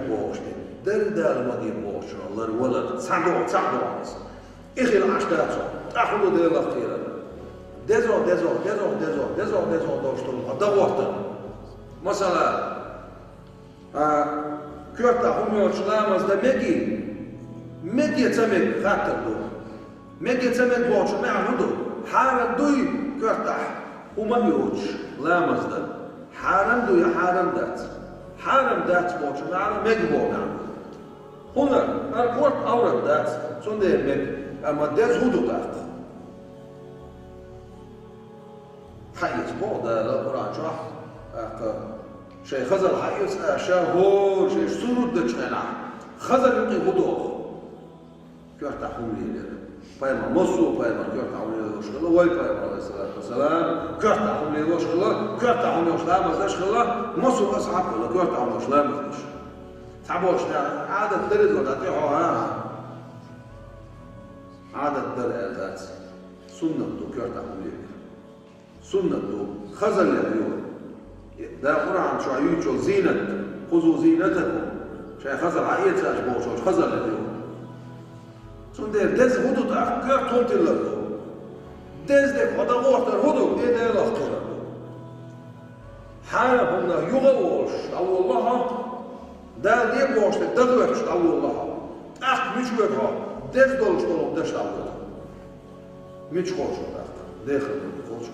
بوشتي دردال مدي بوش الله الولد صعدوا عايز إخير عشتاتو أخذوا دير الأخيرة دزو دوشتو هذا وقت مثلا كرتا هم يوشلامز ده مدي تمك خاطر دو مدي تمك بوش معهودو حارة دوي كرتا وما يوش لامز ده حارم دوي حارم دات بوش معنا مجبونا هنا أركورت أورد دات سندر مك أما دز هودو دات حيث بعد القرآن شرح شيء خزر حيث شهور شيء سرود دجنا خزر يقي هدوء كرت حولي بايما مصو بايما كرت حولي وشغله واي بايما عليه الصلاة والسلام كرت حولي وشغله كرت حولي وشلام وشغله مصو أصحاب ولا كرت حولي وشلام وش تعبوش عادة درد ولا تعوها عادة درد ذات سنة كرت حولي سنة خزل اليوم ده قرآن شو عيوشو زينة خذوا زينتكم شيء خزل عيت أشبوش خزل اليوم سندر دز هدو تأكر تونت اللغو دز دك هذا غورتر هدو ده الأخير حالهم لا يغوش أو الله ده ليبوش تدغوش أو الله أخ مش وجهه دز دولش دولم دش أو الله مش خوش ده داخل خوش